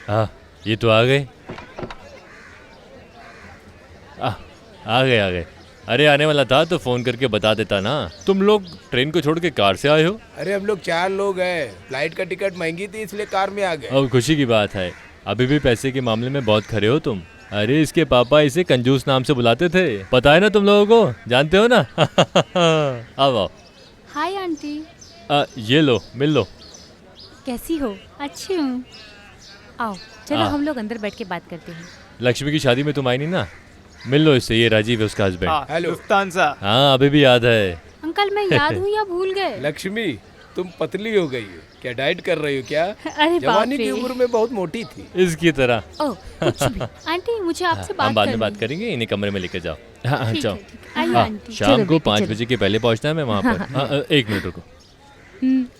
हाँ, ये तो आ गए। आ गए। अरे आने वाला था तो फोन करके बता देता ना। तुम लोग ट्रेन को छोड़ के कार से आए हो? अरे हम लोग 4 लोग हैं, फ्लाइट का टिकट महंगी थी इसलिए कार में आ गए। और खुशी की बात है, अभी भी पैसे के मामले में बहुत खरे हो तुम। अरे इसके पापा इसे कंजूस नाम से बुलाते थे, पता है ना तुम लोगों को, जानते हो ना? आओ। Hi aunty. ये लो, मिल लो। कैसी हो? अच्छी हूँ। आओ चलो हम लोग अंदर बैठ के बात करते हैं। लक्ष्मी की शादी में तुम आई नहीं ना, मिल लो इससे, ये राजीव है उसका हस्बैंड। Hello Lufthansa. हाँ अभी भी याद है। अंकल मैं याद हूँ या भूल गए? लक्ष्मी तुम पतली हो गई हो क्या? डाइट कर रही हो क्या? अरे जवानी बाप की रे। उम्र में बहुत मोटी थी। इसकी तरह। ओह कुछ भी। आंटी मुझे आपसे हम बात बाद में करनी बात करेंगे, इन्हें कमरे में लेके जाओ। हाँ ठीक जाओ। है, ठीक है। आइए हाँ, आंटी। शाम चलो को बेटी, 5 चलो। बजे के पहले पहुंचना है मैं वहाँ पर। हाँ, 1 मिनट रुको।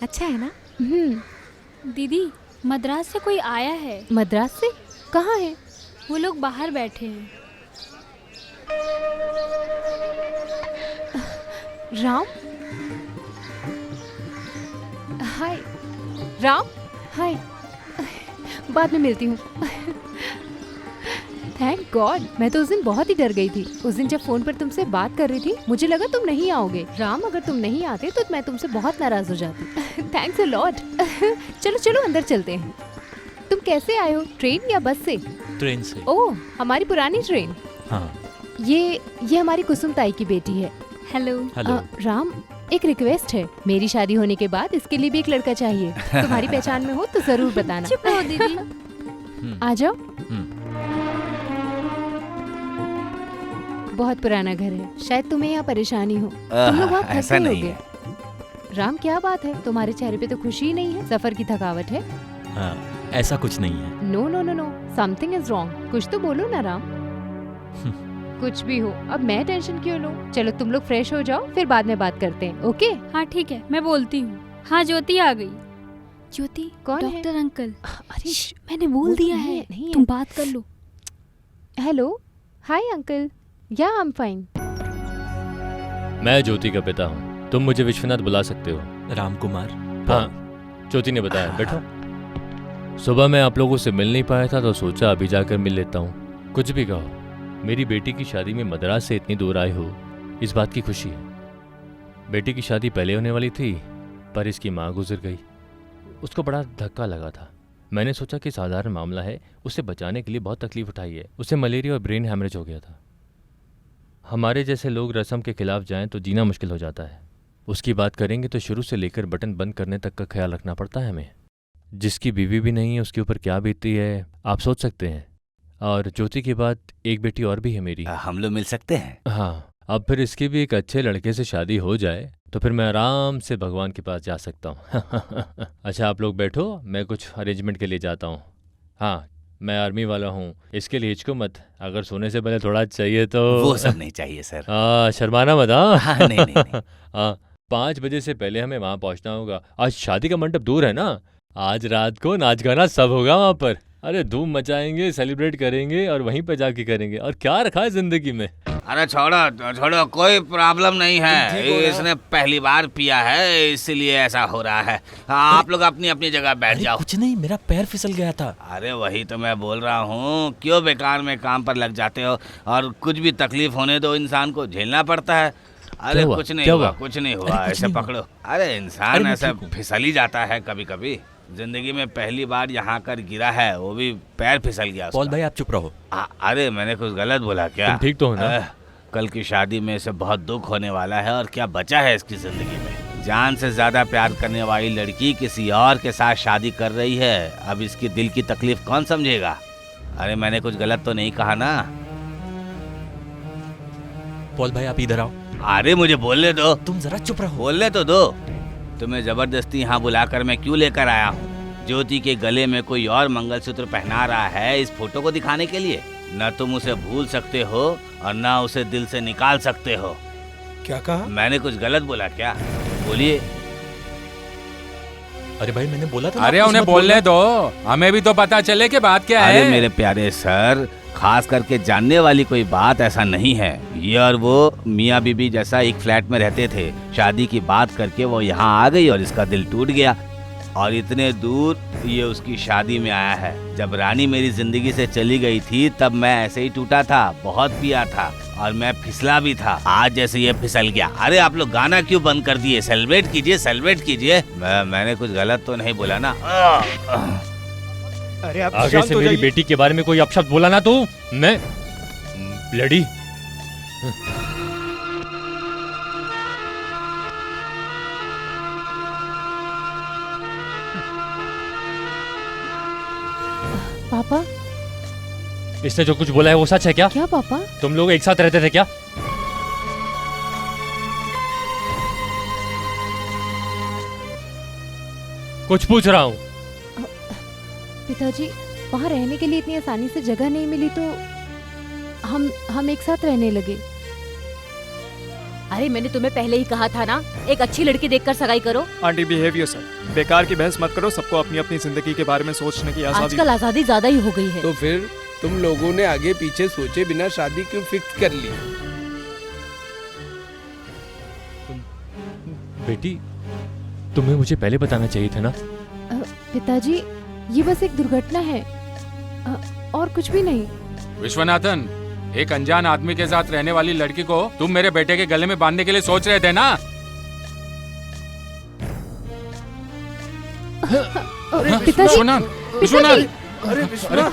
अच्छा है ना? दीदी मद्रास से कोई आया है। मद्रास से? कहाँ है? वो लोग बाहर बैठे हैं। राम? हाय राम। हाय, बाद में मिलती हूँ। थैंक गॉड, मैं तो उस दिन बहुत ही डर गई थी। उस दिन जब फोन पर तुमसे बात कर रही थी मुझे लगा तुम नहीं आओगे। राम अगर तुम नहीं आते तो मैं तुमसे बहुत नाराज हो जाती। Thanks a lot. चलो चलो अंदर चलते हैं। तुम कैसे आए हो, ट्रेन या बस से? ट्रेन से। ओह हमारी पुरानी ट्रेन। हाँ। ये हमारी कुसुम ताई की बेटी है। हेलो। हेलो। राम एक रिक्वेस्ट है, मेरी शादी होने के बाद इसके लिए भी एक लड़का चाहिए। तुम्हारी पहचान में हो तो जरूर बताना। चुप रहो दीदी। आ जाओ। बहुत पुराना घर है, शायद तुम्हें यहाँ परेशानी हो। तुम लोग बहुत थक ऐसा गए नहीं होगे। राम क्या बात है, तुम्हारे चेहरे पे तो खुशी ही नहीं है, सफर की थकावट है। हाँ, ऐसा कुछ नहीं है। No no no no, something is wrong. कुछ तो बोलो ना राम। कुछ भी हो, अब मैं टेंशन क्यों लूं? चलो तुम लोग फ्रेश हो जाओ, फिर बाद में बात करते हैं। ओके? हाँ ठीक है, मैं बोलती हूँ। हाँ ज्योति आ गई। ज्योति कौन है? Doctor uncle. अरे मैंने बोल दिया है, नहीं तुम बात कर लो। Hello, hi uncle. या आई एम फाइन। मैं ज्योति का पिता हूँ, तुम मुझे विश्वनाथ बुला सकते हो। राम कुमार। हाँ, ज्योति ने बताया। बैठो। सुबह मैं आप लोगों से मिल नहीं पाया था तो सोचा अभी जाकर मिल लेता हूँ। कुछ भी कहो, मेरी बेटी की शादी में मद्रास से इतनी दूर आए हो, इस बात की खुशी है। बेटी की शादी पहले होने वाली थी पर इसकी माँ गुजर गई। उसको बड़ा धक्का लगा था। मैंने सोचा कि साधारण मामला है, उसे बचाने के लिए बहुत तकलीफ उठाई है। उसे मलेरिया और ब्रेन हैमरेज हो गया था। हमारे जैसे लोग रस्म के खिलाफ जाएं तो जीना मुश्किल हो जाता है। उसकी बात करेंगे तो शुरू से लेकर बटन बंद करने तक का ख्याल रखना पड़ता है हमें। जिसकी बीवी भी नहीं है उसके ऊपर क्या बीतती है आप सोच सकते हैं। और ज्योति के बाद एक बेटी और भी है मेरी। हम लोग मिल सकते हैं? हाँ, अब फिर इसकी भी एक अच्छे लड़के से शादी हो जाए तो फिर मैं आराम से भगवान के पास जा सकता हूँ। अच्छा आप लोग बैठो, मैं कुछ अरेंजमेंट के लिए जाता हूँ। हाँ, मैं आर्मी वाला हूँ, इसके लिए हिचको मत। अगर सोने से पहले थोड़ा चाहिए तो। वो सब नहीं चाहिए सर। शर्माना मत। हाँ, नहीं नहीं, नहीं। हाँ, 5 बजे से पहले हमें वहाँ पहुँचना होगा। आज शादी का मंडप दूर है ना, आज रात को नाच गाना सब होगा वहाँ पर। अरे धूम मचाएंगे, सेलिब्रेट करेंगे और वहीं पे जाके करेंगे। और क्या रखा है जिंदगी में। अरे छोड़ो छोड़ो, कोई प्रॉब्लम नहीं है। इसने पहली बार पिया है इसीलिए ऐसा हो रहा है। आप लोग अपनी अपनी जगह बैठ जाओ। कुछ नहीं, मेरा पैर फिसल गया था। अरे वही तो मैं बोल रहा हूँ, क्यों बेकार में काम पर लग जाते हो। और कुछ भी तकलीफ होने दो, इंसान को झेलना पड़ता है। अरे कुछ नहीं हुआ, कुछ नहीं हुआ, ऐसे पकड़ो। अरे इंसान ऐसा फिसल ही जाता है कभी कभी। जिंदगी में पहली बार यहाँ कर गिरा है, वो भी पैर फिसल गया। पॉल भाई आप चुप रहो। अरे मैंने कुछ गलत बोला क्या? तुम ठीक तो हो ना? कल की शादी में इसे बहुत दुख होने वाला है और क्या बचा है इसकी जिंदगी में। जान से ज्यादा प्यार करने वाली लड़की किसी और के साथ शादी कर रही है। अब इसकी दिल की तकलीफ कौन समझेगा? अरे मैंने कुछ गलत तो नहीं कहा ना? पॉल भाई आप इधर आओ। अरे मुझे बोलने दो। तुम जरा चुप रहो। बोलने तो दो। तुम्हें जबरदस्ती यहाँ बुलाकर मैं क्यों लेकर आया हूँ? ज्योति के गले में कोई और मंगलसूत्र पहना रहा है इस फोटो को दिखाने के लिए। न तुम उसे भूल सकते हो और न उसे दिल से निकाल सकते हो। क्या कहा? मैंने कुछ गलत बोला क्या? बोलिए। अरे भाई मैंने बोला था। अरे उन्हें बोलने दो, हमें भी तो पता चले कि बात क्या है। अरे मेरे प्यारे सर, खास करके जानने वाली कोई बात ऐसा नहीं है। ये और वो मियाँ बीबी जैसा एक फ्लैट में रहते थे। शादी की बात करके वो यहाँ आ गई और इसका दिल टूट गया। और इतने दूर ये उसकी शादी में आया है। जब रानी मेरी जिंदगी से चली गई थी तब मैं ऐसे ही टूटा था, बहुत पिया था और मैं फिसला भी था। आज जैसे ये फिसल गया। अरे आप लोग गाना क्यों बंद कर दिए? सेलिब्रेट कीजिए, सेलिब्रेट कीजिए। मैंने कुछ गलत तो नहीं बोला ना? अरे आप आगे शांत से हो मेरी जाइए। बेटी के बारे में कोई अपशब्द बोला ना तू, मैं ब्लडी। पापा, इसने जो कुछ बोला है वो सच है क्या? क्या पापा? तुम लोग एक साथ रहते थे क्या? कुछ पूछ रहा हूँ। पिताजी, वहाँ रहने के लिए इतनी आसानी से जगह नहीं मिली तो हम एक साथ रहने लगे। अरे मैंने तुम्हें पहले ही कहा था ना, एक अच्छी लड़की देखकर सगाई करो। Aunty behave yourself. बेकार की बहस मत करो, सबको अपनी अपनी जिंदगी के बारे में सोचने की आजादी। आजकल आजादी ज्यादा ही हो गई है। तो फिर तुम लोगों ने आगे पीछे सोचे बिना शादी क्यों फिक्स कर ली? बेटी, तुम्हें मुझे पहले बताना चाहिए था ना। पिताजी, ये बस एक दुर्घटना है, और कुछ भी नहीं। विश्वनाथन, एक अनजान आदमी के साथ रहने वाली लड़की को तुम मेरे बेटे के गले में बांधने के लिए सोच रहे थे ना? पिताजी, विश्वनाथ, विश्वनाथ, अरे Vishwanath,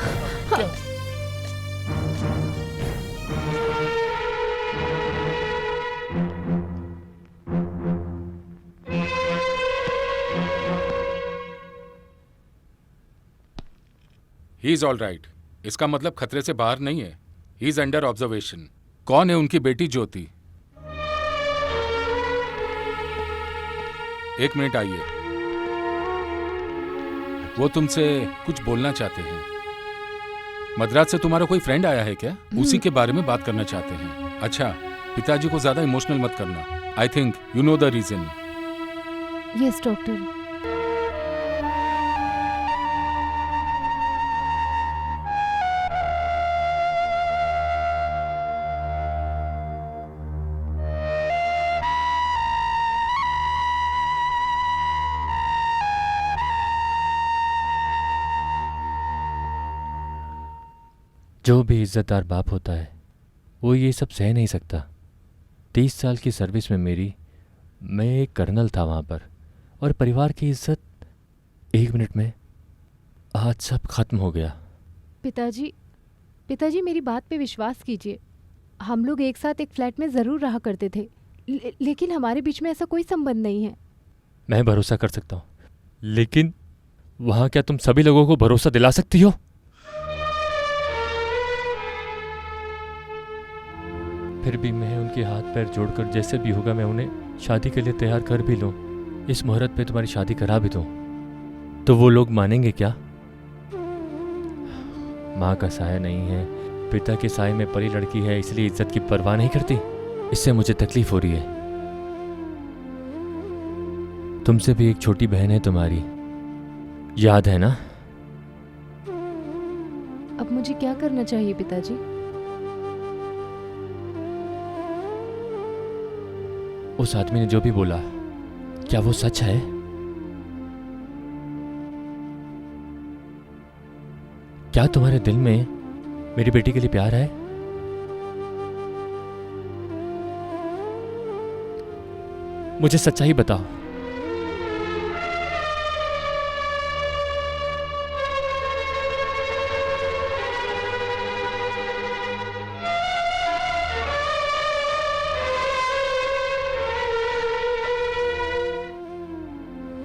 he is all right. इसका मतलब खतरे से बाहर नहीं है। He is under observation. कौन है उनकी बेटी ज्योति? एक मिनट आइए, वो तुमसे कुछ बोलना चाहते हैं। मद्रास से तुम्हारा कोई फ्रेंड आया है क्या? उसी के बारे में बात करना चाहते हैं। अच्छा, पिताजी को ज्यादा इमोशनल मत करना। I think you know the reason. Yes doctor. जो भी इज्जतदार बाप होता है वो ये सब सह नहीं सकता। 30 साल की सर्विस में मैं एक कर्नल था वहाँ पर, और परिवार की इज्जत 1 मिनट में आज सब खत्म हो गया। पिताजी मेरी बात पे विश्वास कीजिए। हम लोग एक साथ एक फ्लैट में ज़रूर रहा करते थे, लेकिन हमारे बीच में ऐसा कोई संबंध नहीं है। मैं भरोसा कर सकता हूँ, लेकिन वहाँ क्या तुम सभी लोगों को भरोसा दिला सकती हो? फिर भी मैं उनके हाथ पैर जोड़कर जैसे भी होगा मैं उन्हें शादी के लिए तैयार कर भी लूँ, इस मुहूर्त पे तुम्हारी शादी करा भी दूँ, तो वो लोग मानेंगे क्या? माँ का साया नहीं है, पिता के साये में पली लड़की है, इसलिए इज्जत की परवाह नहीं करती। इससे मुझे तकलीफ हो रही है। तुमसे भी एक छोटी बहन है तुम्हारी, याद है ना? अब मुझे क्या करना चाहिए पिताजी? उस आदमी ने जो भी बोला, क्या वो सच है? क्या तुम्हारे दिल में मेरी बेटी के लिए प्यार है? मुझे सच्चाई बताओ।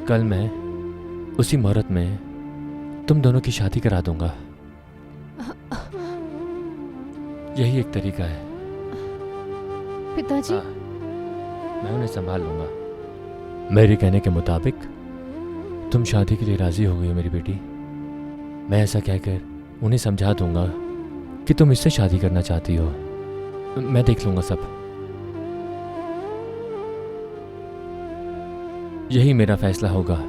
कल मैं उसी मुहूर्त में तुम दोनों की शादी करा दूंगा। यही एक तरीका है। पिताजी, मैं उन्हें संभाल लूंगा। मेरे कहने के मुताबिक तुम शादी के लिए राजी हो गई हो मेरी बेटी। मैं ऐसा कहकर उन्हें समझा दूंगा कि तुम इससे शादी करना चाहती हो। मैं देख लूंगा सब। यही मेरा फैसला होगा।